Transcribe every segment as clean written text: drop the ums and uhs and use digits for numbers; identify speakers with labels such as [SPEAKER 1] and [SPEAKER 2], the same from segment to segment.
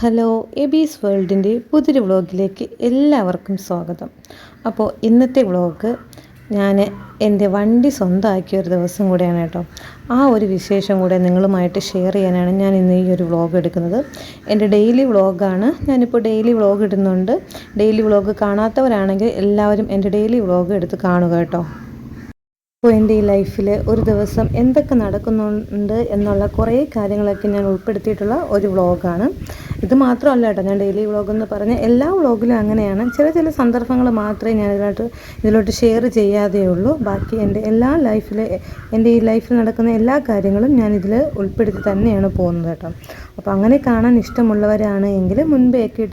[SPEAKER 1] Hello എബീസ് വേൾഡിൻ്റെ പുതിയൊരു വ്ളോഗിലേക്ക് എല്ലാവർക്കും സ്വാഗതം. അപ്പോൾ ഇന്നത്തെ വ്ളോഗ് ഞാൻ എൻ്റെ വണ്ടി സ്വന്തമാക്കിയ ഒരു ദിവസം കൂടെയാണ് കേട്ടോ. ആ ഒരു വിശേഷം കൂടെ നിങ്ങളുമായിട്ട് ഷെയർ ചെയ്യാനാണ് ഞാൻ ഇന്ന് ഈ ഒരു വ്ളോഗ് എടുക്കുന്നത്. എൻ്റെ ഡെയിലി വ്ളോഗാണ്. ഞാനിപ്പോൾ ഡെയിലി വ്ളോഗ് ഇടുന്നുണ്ട്. ഡെയിലി വ്ളോഗ് കാണാത്തവരാണെങ്കിൽ എല്ലാവരും എൻ്റെ ഡെയിലി വ്ളോഗ് എടുത്ത് കാണുക കേട്ടോ. അപ്പോൾ എൻ്റെ ഈ ലൈഫിൽ ഒരു ദിവസം എന്തൊക്കെ നടക്കുന്നുണ്ട് എന്നുള്ള കുറേ കാര്യങ്ങളൊക്കെ ഞാൻ ഉൾപ്പെടുത്തിയിട്ടുള്ള ഒരു വ്ളോഗാണ്. ഇത് മാത്രമല്ല കേട്ടോ, ഞാൻ ഡെയിലി വ്ളോഗെന്ന് പറഞ്ഞ എല്ലാ വ്ളോഗിലും അങ്ങനെയാണ്. ചില സന്ദർഭങ്ങൾ മാത്രമേ ഞാൻ ഇതിലോട്ട് ഷെയർ ചെയ്യാതെ ഉള്ളൂ. ബാക്കി എൻ്റെ എൻ്റെ ഈ ലൈഫിൽ നടക്കുന്ന എല്ലാ കാര്യങ്ങളും ഞാൻ ഇതിൽ ഉൾപ്പെടുത്തി തന്നെയാണ് പോകുന്നത് കേട്ടോ. അപ്പോൾ അങ്ങനെ കാണാൻ ഇഷ്ടമുള്ളവരാണ് എങ്കിൽ മുൻപേയൊക്കെ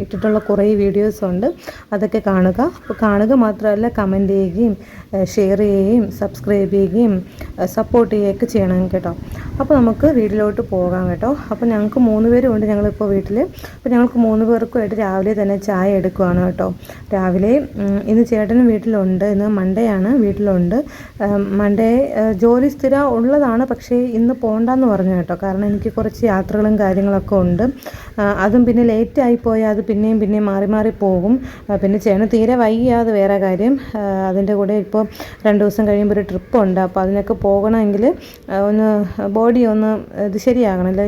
[SPEAKER 1] ഇട്ടിട്ടുള്ള കുറേ വീഡിയോസ് ഉണ്ട്, അതൊക്കെ കാണുക. അപ്പോൾ കാണുക മാത്രമല്ല, കമൻറ്റ് ചെയ്യുകയും ഷെയർ ചെയ്യുകയും സബ്സ്ക്രൈബ് ചെയ്യുകയും സപ്പോർട്ട് ചെയ്യുകയൊക്കെ ചെയ്യണം കേട്ടോ. അപ്പോൾ നമുക്ക് വീട്ടിലോട്ട് പോകാം കേട്ടോ. അപ്പോൾ ഞങ്ങൾക്ക് 3 പേരുണ്ട് ഞങ്ങളിപ്പോൾ വീട്ടിൽ. അപ്പോൾ ഞങ്ങൾക്ക് 3 പേർക്കുമായിട്ട് രാവിലെ തന്നെ ചായ എടുക്കുകയാണ് കേട്ടോ. രാവിലെ ഇന്ന് ചേട്ടനും വീട്ടിലുണ്ട്. ഇന്ന് മൺഡേ ആണ്, വീട്ടിലുണ്ട്. മൺഡേ ജോലി സ്ഥിരം ഉള്ളതാണ്, പക്ഷേ ഇന്ന് പോകണ്ടെന്ന് പറഞ്ഞു കേട്ടോ. കാരണം എനിക്ക് കുറച്ച് യാത്രകളും കാര്യങ്ങളൊക്കെ ഉണ്ട്. അതും പിന്നെ ലേറ്റായി പോയാൽ അത് പിന്നെയും മാറി പോകും. പിന്നെ ചേട്ടന് തീരെ വയ്യാതെ വേറെ കാര്യം. അതിൻ്റെ കൂടെ ഇപ്പോൾ 2 ദിവസം കഴിയുമ്പോൾ ഒരു ട്രിപ്പുണ്ട്. അപ്പോൾ അതിനൊക്കെ പോകണമെങ്കിൽ ഒന്ന് ബോഡി ഒന്ന് ഇത് ശരിയാകണമല്ലോ.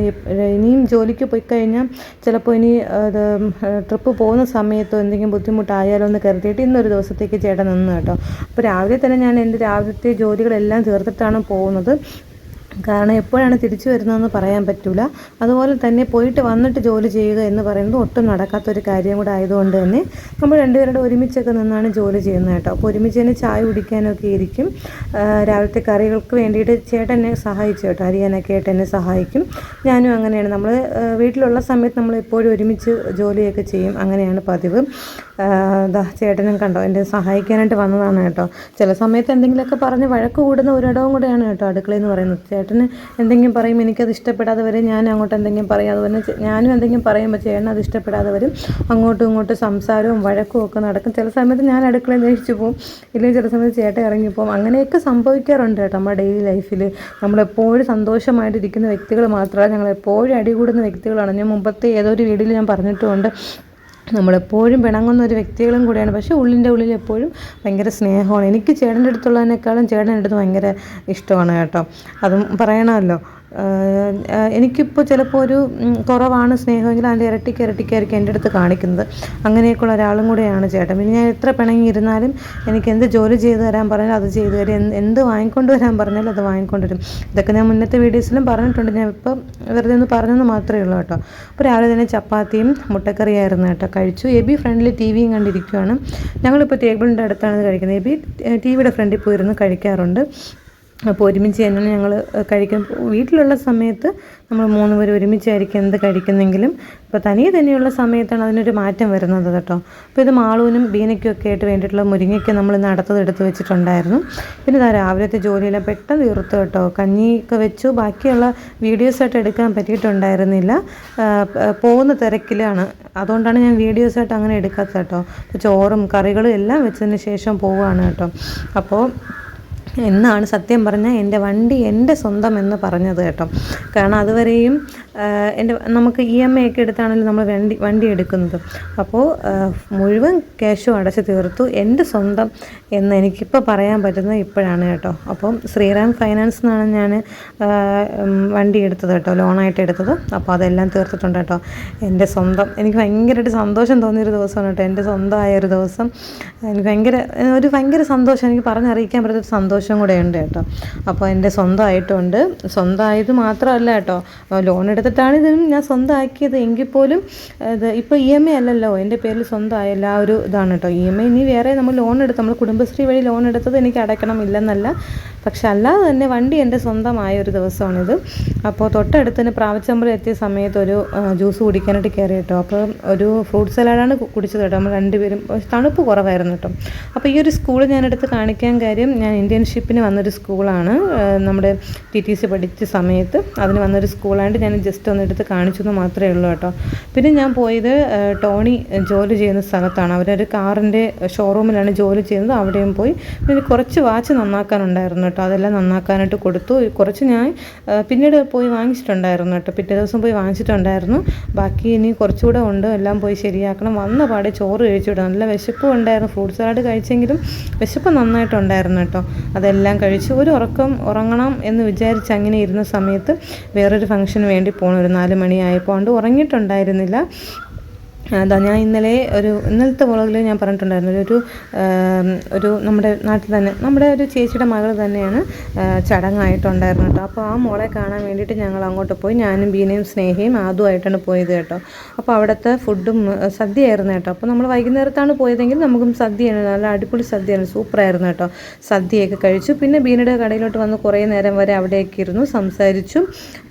[SPEAKER 1] ഇനിയും ജോലിക്ക് പോയി കഴിഞ്ഞാൽ ചിലപ്പോൾ ഇനി അത് ട്രിപ്പ് പോകുന്ന സമയത്തോ എന്തെങ്കിലും ബുദ്ധിമുട്ടായാലോ എന്ന് കരുതിയിട്ട് ഇന്നൊരു ദിവസത്തേക്ക് ചേട്ടൻ നിന്ന് കേട്ടോ. അപ്പോൾ രാവിലെ തന്നെ ഞാൻ എൻ്റെ രാവിലത്തെ ജോലികളെല്ലാം തീർത്തിട്ടാണ് പോകുന്നത്. കാരണം എപ്പോഴാണ് തിരിച്ചു വരുന്നതെന്ന് പറയാൻ പറ്റില്ല. അതുപോലെ തന്നെ പോയിട്ട് വന്നിട്ട് ജോലി ചെയ്യുക എന്ന് പറയുന്നത് ഒട്ടും നടക്കാത്തൊരു കാര്യം കൂടെ ആയതുകൊണ്ട് തന്നെ നമ്മൾ രണ്ടുപേരുടെ ഒരുമിച്ചൊക്കെ നിന്നാണ് ജോലി ചെയ്യുന്നത് കേട്ടോ. അപ്പോൾ ഒരുമിച്ച് തന്നെ ചായ കുടിക്കാനൊക്കെ ഇരിക്കും. രാവിലത്തെ കറികൾക്ക് വേണ്ടിയിട്ട് ചേട്ടൻ എന്നെ സഹായിച്ചു കേട്ടോ. അരിയാനൊക്കെ ആയിട്ട് എന്നെ സഹായിക്കും. ഞാനും അങ്ങനെയാണ്. നമ്മൾ വീട്ടിലുള്ള സമയത്ത് നമ്മൾ എപ്പോഴും ഒരുമിച്ച് ജോലിയൊക്കെ ചെയ്യും. അങ്ങനെയാണ് പതിവ്. ചേട്ടനും കണ്ടോ എന്നെ സഹായിക്കാനായിട്ട് വന്നതാണ് കേട്ടോ. ചില സമയത്ത് എന്തെങ്കിലുമൊക്കെ പറഞ്ഞ് വഴക്ക് കൂടുന്ന ഒരിടവും കൂടെയാണ് കേട്ടോ അടുക്കളയെന്ന് പറയുന്നത്. ചേട്ടന് എന്തെങ്കിലും പറയും, എനിക്കത് ഇഷ്ടപ്പെടാതെ വരും. ഞാൻ അങ്ങോട്ട് എന്തെങ്കിലും പറയും, അതുപോലെ ഞാനും എന്തെങ്കിലും പറയുമ്പോൾ ചേട്ടൻ അത് ഇഷ്ടപ്പെടാതെ വരും. അങ്ങോട്ടും ഇങ്ങോട്ടും സംസാരവും വഴക്കും ഒക്കെ നടക്കും. ചില സമയത്ത് ഞാൻ അടുക്കളയിൽ ദേഷിച്ചു പോകും, ഇല്ലെങ്കിൽ ചില സമയത്ത് ചേട്ടൻ ഇറങ്ങിപ്പോവും. അങ്ങനെയൊക്കെ സംഭവിക്കാറുണ്ട് കേട്ടോ. നമ്മുടെ ഡെയിലി ലൈഫിൽ നമ്മളെപ്പോഴും സന്തോഷമായിട്ടിരിക്കുന്ന വ്യക്തികൾ മാത്രമല്ല, ഞങ്ങളെപ്പോഴും അടികൂടുന്ന വ്യക്തികളാണ്. ഞാൻ മുമ്പത്തെ ഏതൊരു വീഡിയോയിൽ ഞാൻ പറഞ്ഞിട്ടുമുണ്ട്, നമ്മളെപ്പോഴും പിണങ്ങുന്ന ഒരു വ്യക്തികളും കൂടെയാണ്. പക്ഷേ ഉള്ളിൽ എപ്പോഴും ഭയങ്കര സ്നേഹമാണ്. എനിക്ക് ചേട്ടൻ്റെ അടുത്തുള്ളതിനേക്കാളും ചേട്ടൻ്റെ അടുത്ത് ഭയങ്കര ഇഷ്ടമാണ് കേട്ടോ. അതും പറയണമല്ലോ. എനിക്കിപ്പോൾ ചിലപ്പോൾ ഒരു കുറവാണ് സ്നേഹമെങ്കിൽ അതിൻ്റെ ഇരട്ടിക്കായിരിക്കും എൻ്റെ അടുത്ത് കാണിക്കുന്നത്. അങ്ങനെയൊക്കെയുള്ള ഒരാളും കൂടെയാണ് ചേട്ടൻ. പിന്നെ ഞാൻ എത്ര പിണങ്ങിയിരുന്നാലും എനിക്ക് എന്ത് ജോലി ചെയ്ത് തരാൻ പറഞ്ഞാലും അത് ചെയ്തു തരും. എന്ത് വാങ്ങിക്കൊണ്ട് വരാൻ പറഞ്ഞാലും അത് വാങ്ങിക്കൊണ്ട് വരും. ഇതൊക്കെ ഞാൻ മുന്നത്തെ വീഡിയോസിലും പറഞ്ഞിട്ടുണ്ട്. ഞാൻ ഇപ്പം വെറുതെ ഒന്ന് പറഞ്ഞെന്ന് മാത്രമേ ഉള്ളൂ കേട്ടോ. അപ്പോൾ രാവിലെ തന്നെ ചപ്പാത്തിയും മുട്ടക്കറിയായിരുന്നു കേട്ടോ. കഴിച്ചു. എബി ഫ്രണ്ടിൽ ടിവിയും കണ്ടിരിക്കുകയാണ്. ഞങ്ങളിപ്പോൾ ടേബിളിൻ്റെ അടുത്താണ് കഴിക്കുന്നത്. എബി ടിവിയുടെ ഫ്രണ്ടിൽ പോയിരുന്ന് കഴിക്കാറുണ്ട്. അപ്പോൾ ഒരുമിച്ച് തന്നെ ഞങ്ങൾ കഴിക്കും. വീട്ടിലുള്ള സമയത്ത് നമ്മൾ 3 പേര് ഒരുമിച്ചായിരിക്കും എന്ത് കഴിക്കുന്നെങ്കിലും. ഇപ്പോൾ തനിയുള്ള സമയത്താണ് അതിനൊരു മാറ്റം വരുന്നത് കേട്ടോ. അപ്പോൾ ഇത് മാളൂനും ബീനയ്ക്കും ഒക്കെ ആയിട്ട് വേണ്ടിയിട്ടുള്ള മുരിങ്ങയ്ക്ക് നമ്മൾ ഇന്ന് എടുത്ത് വെച്ചിട്ടുണ്ടായിരുന്നു. പിന്നെ രാവിലത്തെ ജോലിയെല്ലാം പെട്ടെന്ന് തീർത്തു കേട്ടോ. കഞ്ഞിയൊക്കെ വെച്ചു. ബാക്കിയുള്ള വീഡിയോസായിട്ട് എടുക്കാൻ പറ്റിയിട്ടുണ്ടായിരുന്നില്ല, പോകുന്ന തിരക്കിലാണ്. അതുകൊണ്ടാണ് ഞാൻ വീഡിയോസായിട്ട് അങ്ങനെ എടുക്കാത്തത് കേട്ടോ. അപ്പോൾ ചോറും കറികളും എല്ലാം വെച്ചതിന് ശേഷം പോവുകയാണ് കേട്ടോ. അപ്പോൾ എന്നാണ് സത്യം പറഞ്ഞാൽ എൻ്റെ വണ്ടി എൻ്റെ സ്വന്തം എന്ന് പറഞ്ഞത് കേട്ടോ. കാരണം അതുവരെയും നമുക്ക് EMI ഒക്കെ എടുത്താണല്ലോ നമ്മൾ വണ്ടി എടുക്കുന്നത്. അപ്പോൾ മുഴുവൻ ക്യാഷും അടച്ച് തീർത്തു. എൻ്റെ സ്വന്തം എന്ന് എനിക്കിപ്പോൾ പറയാൻ പറ്റുന്നത് ഇപ്പോഴാണ് കേട്ടോ. അപ്പം ശ്രീറാം ഫൈനാൻസ് എന്നാണ് ഞാൻ വണ്ടി എടുത്തത് കേട്ടോ, ലോണായിട്ട് എടുത്തത്. അപ്പോൾ അതെല്ലാം തീർത്തിട്ടുണ്ട് കേട്ടോ. എൻ്റെ സ്വന്തം. എനിക്ക് ഭയങ്കരമായിട്ട് സന്തോഷം തോന്നിയൊരു ദിവസമാണ് കേട്ടോ. എൻ്റെ സ്വന്തമായ ഒരു ദിവസം. എനിക്ക് ഭയങ്കര സന്തോഷം. എനിക്ക് പറഞ്ഞറിയിക്കാൻ പറ്റാത്തൊരു സന്തോഷം കൂടെ ഉണ്ട് കേട്ടോ. അപ്പോൾ എൻ്റെ സ്വന്തമായിട്ടുണ്ട്. സ്വന്തമായത് മാത്രമല്ല കേട്ടോ, ലോൺ എടുത്തിട്ടാണ് ഇതിനും ഞാൻ സ്വന്തമാക്കിയത്. എങ്കിൽ പോലും ഇത് ഇപ്പോൾ EMI അല്ലല്ലോ, എൻ്റെ പേരിൽ സ്വന്തമായല്ല ആ ഒരു ഇതാണ് കേട്ടോ. EMI ഇനി വേറെ നമ്മൾ നമ്മൾ കുടുംബശ്രീ വഴി ലോൺ എടുത്തത് എനിക്ക് അടയ്ക്കണം ഇല്ലെന്നല്ല, പക്ഷെ അല്ലാതെ തന്നെ വണ്ടി എൻ്റെ സ്വന്തമായ ഒരു ദിവസമാണിത്. അപ്പോൾ തൊട്ടടുത്തിന് പ്രാവച്ചമ്പലം എത്തിയ സമയത്ത് ഒരു ജ്യൂസ് കുടിക്കാനായിട്ട് കയറി കേട്ടോ. അപ്പോൾ ഒരു ഫ്രൂട്ട് സലാഡാണ് കുടിച്ചത് കേട്ടോ. നമ്മൾ 2 പേരും. തണുപ്പ് കുറവായിരുന്നു കേട്ടോ. അപ്പോൾ ഈ ഒരു സ്കൂൾ ഞാനെടുത്ത് കാണിക്കാൻ കാര്യം, ഞാൻ ഇന്ത്യൻ ഇന്റേൺഷിപ്പിന് വന്നൊരു സ്കൂളാണ്. നമ്മുടെ TTC പഠിച്ച സമയത്ത് അതിന് വന്നൊരു സ്കൂളായിട്ട് ഞാൻ ജസ്റ്റ് ഒന്ന് എടുത്ത് കാണിച്ചെന്ന് മാത്രമേ ഉള്ളൂ കേട്ടോ. പിന്നെ ഞാൻ പോയത് ടോണി ജോലി ചെയ്യുന്ന സ്ഥലത്താണ്. അവരൊരു കാറിൻ്റെ ഷോറൂമിലാണ് ജോലി ചെയ്യുന്നത്. അവിടെയും പോയി. പിന്നെ കുറച്ച് വാച്ച് നന്നാക്കാനുണ്ടായിരുന്നു കേട്ടോ. അതെല്ലാം നന്നാക്കാനായിട്ട് കൊടുത്തു. കുറച്ച് ഞാൻ പിന്നീട് പോയി വാങ്ങിച്ചിട്ടുണ്ടായിരുന്നു കേട്ടോ. പിറ്റേ ദിവസം പോയി വാങ്ങിച്ചിട്ടുണ്ടായിരുന്നു. ബാക്കി ഇനി കുറച്ചുകൂടെ ഉണ്ട്, എല്ലാം പോയി ശരിയാക്കണം. വന്ന പാടെ ചോറ് കഴിച്ചുവിടും. നല്ല വിശപ്പും ഉണ്ടായിരുന്നു. ഫ്രൂട്ട് സലാഡ് കഴിച്ചെങ്കിലും വിശപ്പ് നന്നായിട്ടുണ്ടായിരുന്നു കേട്ടോ. അതെല്ലാം കഴിച്ച് ഒരു ഉറങ്ങണം എന്ന് വിചാരിച്ച് അങ്ങനെ ഇരുന്ന സമയത്ത് വേറൊരു ഫംഗ്ഷന് വേണ്ടി പോകണം. ഒരു 4 മണിയായപ്പോൾ കൊണ്ട് ഉറങ്ങിയിട്ടുണ്ടായിരുന്നില്ല. അതാ ഞാൻ ഇന്നലത്തെ വ്ളോഗിൽ ഞാൻ പറഞ്ഞിട്ടുണ്ടായിരുന്നു, ഒരു നമ്മുടെ നാട്ടിൽ തന്നെ നമ്മുടെ ഒരു ചേച്ചിയുടെ മകൾ തന്നെയാണ് ചടങ്ങായിട്ടുണ്ടായിരുന്നു കേട്ടോ. അപ്പോൾ ആ മോളെ കാണാൻ വേണ്ടിയിട്ട് ഞങ്ങൾ അങ്ങോട്ട് പോയി. ഞാനും ബീനയും സ്നേഹയും ആദ്യമായിട്ടാണ് പോയത് കേട്ടോ. അപ്പോൾ അവിടുത്തെ ഫുഡും സദ്യയായിരുന്നു കേട്ടോ. അപ്പോൾ നമ്മൾ വൈകുന്നേരത്താണ് പോയതെങ്കിൽ നമുക്കും സദ്യയാണ്, നല്ല അടിപൊളി സദ്യയാണ്, സൂപ്പറായിരുന്നു കേട്ടോ. സദ്യയൊക്കെ കഴിച്ചു. പിന്നെ ബീനയുടെ കടയിലോട്ട് വന്ന് കുറേ നേരം വരെ അവിടെയൊക്കെ ഇരുന്നു, സംസാരിച്ചു.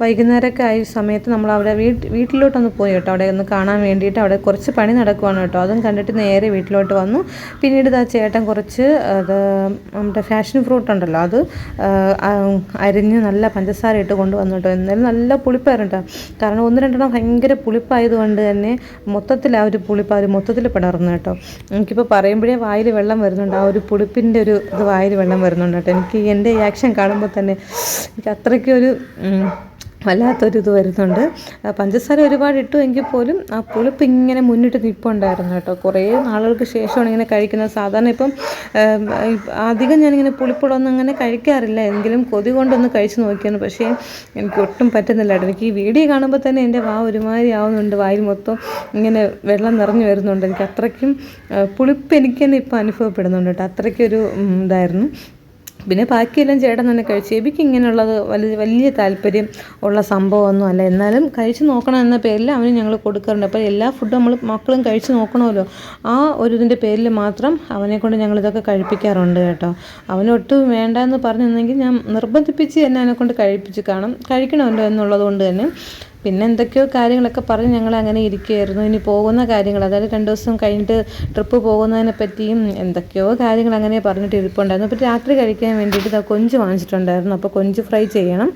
[SPEAKER 1] വൈകുന്നേരമൊക്കെ ആയ സമയത്ത് നമ്മൾ അവിടെ വീട്ടിലോട്ടൊന്ന് പോയി കേട്ടോ. അവിടെ ഒന്ന് കാണാൻ വേണ്ടിയിട്ട് അവിടെ കുറച്ച് പണി നടക്കുവാണ് കേട്ടോ. അതും കണ്ടിട്ട് നേരെ വീട്ടിലോട്ട് വന്നു. പിന്നീട് ചേട്ടൻ കുറച്ച് നമ്മുടെ ഫാഷൻ ഫ്രൂട്ട് ഉണ്ടല്ലോ, അത് അരിഞ്ഞ് നല്ല പഞ്ചസാര ഇട്ട് കൊണ്ടുവന്നു കേട്ടോ. എന്നാലും നല്ല പുളിപ്പായിരുന്നു കേട്ടോ. കാരണം 1-2 ഭയങ്കര പുളിപ്പായതുകൊണ്ട് തന്നെ മൊത്തത്തിൽ ആ ഒരു പുളിപ്പ് മൊത്തത്തിൽ പടർന്നു കേട്ടോ. എനിക്കിപ്പോൾ പറയുമ്പോഴേ വായിൽ വെള്ളം വരുന്നുണ്ട്. ആ ഒരു പുളിപ്പിൻ്റെ ഒരു ഇത് വായിൽ വെള്ളം വരുന്നുണ്ട് കേട്ടോ. എനിക്ക് എൻ്റെ ഈ ആക്ഷൻ കാണുമ്പോൾ തന്നെ എനിക്ക് അത്രയ്ക്കൊരു വല്ലാത്തൊരിത് വരുന്നുണ്ട്. പഞ്ചസാര ഒരുപാട് ഇട്ടു എങ്കിൽ പോലും ആ പുളിപ്പ് ഇങ്ങനെ മുന്നിട്ട് നിൽപ്പുണ്ടായിരുന്നു കേട്ടോ. കുറേ നാളുകൾക്ക് ശേഷമാണ് ഇങ്ങനെ കഴിക്കുന്നത്. സാധാരണ ഇപ്പം അധികം ഞാനിങ്ങനെ പുളിപ്പുള്ളൊന്നും അങ്ങനെ കഴിക്കാറില്ല. എങ്കിലും കൊതി കൊണ്ടൊന്ന് കഴിച്ച് നോക്കിയാണ്. പക്ഷേ എനിക്ക് ഒട്ടും പറ്റുന്നില്ല കേട്ടോ. എനിക്ക് ഈ വീഡിയോ കാണുമ്പോൾ തന്നെ എൻ്റെ ഒരുമാതിരി ആവുന്നുണ്ട്. വായിൽ മൊത്തം ഇങ്ങനെ വെള്ളം നിറഞ്ഞു വരുന്നുണ്ട്. എനിക്ക് അത്രയ്ക്കും പുളിപ്പ് എനിക്ക് തന്നെ ഇപ്പോൾ അനുഭവപ്പെടുന്നുണ്ട് കേട്ടോ. അത്രയ്ക്കൊരു ഇതായിരുന്നു. പിന്നെ ബാക്കിയെല്ലാം ചേട്ടൻ തന്നെ കഴിച്ചു. എബിക്ക് ഇങ്ങനെയുള്ളത് വലിയ താല്പര്യം ഉള്ള സംഭവമൊന്നും അല്ല. എന്നാലും കഴിച്ച് നോക്കണം എന്ന പേരിൽ അവന് ഞങ്ങൾ കൊടുക്കാറുണ്ട്. അപ്പോൾ എല്ലാ ഫുഡും നമ്മൾ മക്കളും കഴിച്ച് നോക്കണമല്ലോ, ആ ഒരു ഇതിൻ്റെ പേരിൽ മാത്രം അവനെക്കൊണ്ട് ഞങ്ങളിതൊക്കെ കഴിപ്പിക്കാറുണ്ട് കേട്ടോ. അവനൊട്ടും വേണ്ടെന്ന് പറഞ്ഞിരുന്നെങ്കിൽ ഞാൻ നിർബന്ധിപ്പിച്ച് തന്നെ അവനെക്കൊണ്ട് കഴിക്കണമല്ലോ എന്നുള്ളത് കൊണ്ട് തന്നെ. പിന്നെ എന്തൊക്കെയോ കാര്യങ്ങളൊക്കെ പറഞ്ഞ് ഞങ്ങൾ അങ്ങനെ ഇരിക്കുകയായിരുന്നു. ഇനി പോകുന്ന കാര്യങ്ങൾ, അതായത് 2 ദിവസം കഴിഞ്ഞിട്ട് ട്രിപ്പ് പോകുന്നതിനെ പറ്റിയും എന്തൊക്കെയോ കാര്യങ്ങൾ അങ്ങനെ പറഞ്ഞിട്ട് ഇരിപ്പുണ്ടായിരുന്നു. അപ്പോൾ രാത്രി കഴിക്കാൻ വേണ്ടിയിട്ട് കൊഞ്ച് വാങ്ങിച്ചിട്ടുണ്ടായിരുന്നു. അപ്പോൾ കൊഞ്ച് ഫ്രൈ ചെയ്യണം.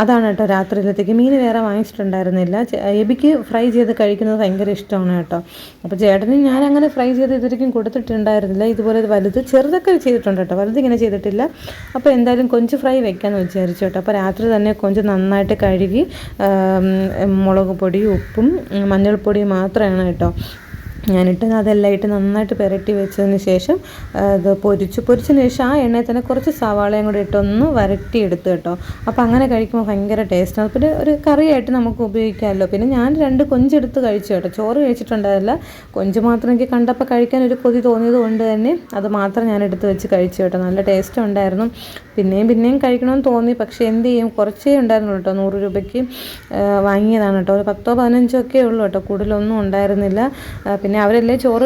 [SPEAKER 1] അതാണ് കേട്ടോ രാത്രിയിലത്തേക്ക്. മീൻ വേറെ വാങ്ങിച്ചിട്ടുണ്ടായിരുന്നില്ല. എബിക്ക് ഫ്രൈ ചെയ്ത് കഴിക്കുന്നത് ഭയങ്കര ഇഷ്ടമാണ് കേട്ടോ. അപ്പോൾ ചേട്ടന് ഞാൻ അങ്ങനെ ഫ്രൈ ചെയ്ത് ഇതുവരെയും കൊടുത്തിട്ടുണ്ടായിരുന്നില്ല. ഇതുപോലെ ചെറുതൊക്കെ ചെയ്തിട്ടുണ്ട് കേട്ടോ, വലുത് ഇങ്ങനെ ചെയ്തിട്ടില്ല. അപ്പോൾ എന്തായാലും കൊഞ്ച് ഫ്രൈ വെക്കാമെന്ന് വിചാരിച്ചു കേട്ടോ. അപ്പോൾ രാത്രി തന്നെ കൊഞ്ച് നന്നായിട്ട് കഴുകി മുളക് പൊടിയും ഉപ്പും മഞ്ഞൾപ്പൊടിയും മാത്രമാണ് കേട്ടോ ഞാനിട്ട് അതെല്ലാം ഇട്ട് നന്നായിട്ട് പുരട്ടി വെച്ചതിന് ശേഷം അത് പൊരിച്ചതിന് ശേഷം ആ എണ്ണയിൽ തന്നെ കുറച്ച് സവാളയും കൂടി ഇട്ടൊന്ന് വരട്ടിയെടുത്ത് കേട്ടോ. അപ്പോൾ അങ്ങനെ കഴിക്കുമ്പോൾ ഭയങ്കര ടേസ്റ്റാണ്. പിന്നെ ഒരു കറിയായിട്ട് നമുക്ക് ഉപയോഗിക്കാമല്ലോ. പിന്നെ ഞാൻ 2 കൊഞ്ചെടുത്ത് കഴിച്ചു കേട്ടോ. ചോറ് കഴിച്ചിട്ടുണ്ടായില്ല. കൊഞ്ച് മാത്രം എനിക്ക് കണ്ടപ്പോൾ കഴിക്കാൻ ഒരു കൊതി തോന്നിയത് കൊണ്ട് തന്നെ അത് മാത്രം ഞാൻ എടുത്ത് വെച്ച് കഴിച്ചു കേട്ടോ. നല്ല ടേസ്റ്റ് ഉണ്ടായിരുന്നു. പിന്നെയും കഴിക്കണമെന്ന് തോന്നി. പക്ഷേ എന്ത് ചെയ്യും, കുറച്ചേ ഉണ്ടായിരുന്നു കേട്ടോ. 100 രൂപയ്ക്ക് വാങ്ങിയതാണ് കേട്ടോ. ഒരു 10-15 ഒക്കെ ഉള്ളൂ കേട്ടോ, കൂടുതലൊന്നും ഉണ്ടായിരുന്നില്ല. പിന്നെ അവരല്ലേ ചോറ്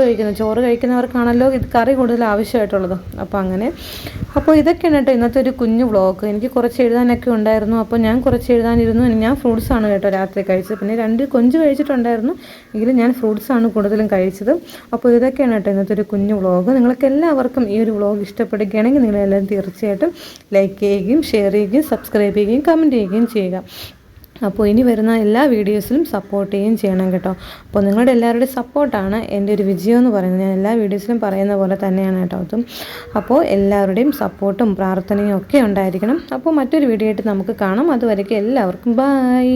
[SPEAKER 1] കഴിക്കുന്നവർക്കാണല്ലോ ഇത് കറി കൂടുതൽ ആവശ്യമായിട്ടുള്ളത്. അപ്പോൾ ഇതൊക്കെയാണ് കേട്ടോ ഇന്നത്തെ ഒരു കുഞ്ഞു വ്ളോഗ്. എനിക്ക് കുറച്ച് എഴുതാനൊക്കെ ഉണ്ടായിരുന്നു. അപ്പോൾ ഞാൻ കുറച്ച് എഴുതാനിരുന്നു. ഞാൻ ഫ്രൂട്ട്സാണ് കേട്ടോ രാത്രി കഴിച്ചത്. പിന്നെ 2 കൊഞ്ച് കഴിച്ചിട്ടുണ്ടായിരുന്നു, എങ്കിലും ഞാൻ ഫ്രൂട്ട്സാണ് കൂടുതലും കഴിച്ചത്. അപ്പോൾ ഇതൊക്കെയാണ് കേട്ടോ ഇന്നത്തെ ഒരു കുഞ്ഞു വ്ളോഗ്. നിങ്ങൾക്ക് എല്ലാവർക്കും ഈ ഒരു വ്ളോഗ് ഇഷ്ടപ്പെടുകയാണെങ്കിൽ നിങ്ങളെല്ലാവരും തീർച്ചയായിട്ടും ലൈക്ക് ചെയ്യുകയും ഷെയർ ചെയ്യുകയും സബ്സ്ക്രൈബ് ചെയ്യുകയും കമൻറ്റ് ചെയ്യുകയും ചെയ്യുക. അപ്പോൾ ഇനി വരുന്ന എല്ലാ വീഡിയോസിലും സപ്പോർട്ട് ചെയ്യുകയും ചെയ്യണം കേട്ടോ. അപ്പോൾ നിങ്ങളുടെ എല്ലാവരുടെയും സപ്പോർട്ടാണ് എൻ്റെ ഒരു വിജയം എന്ന് പറയുന്നത്. ഞാൻ എല്ലാ വീഡിയോസിലും പറയുന്ന പോലെ തന്നെയാണ് കേട്ടോ അതും. അപ്പോൾ എല്ലാവരുടെയും സപ്പോർട്ടും പ്രാർത്ഥനയും ഒക്കെ ഉണ്ടായിരിക്കണം. അപ്പോൾ മറ്റൊരു വീഡിയോ ആയിട്ട് നമുക്ക് കാണാം. അതുവരേക്കും എല്ലാവർക്കും ബൈ.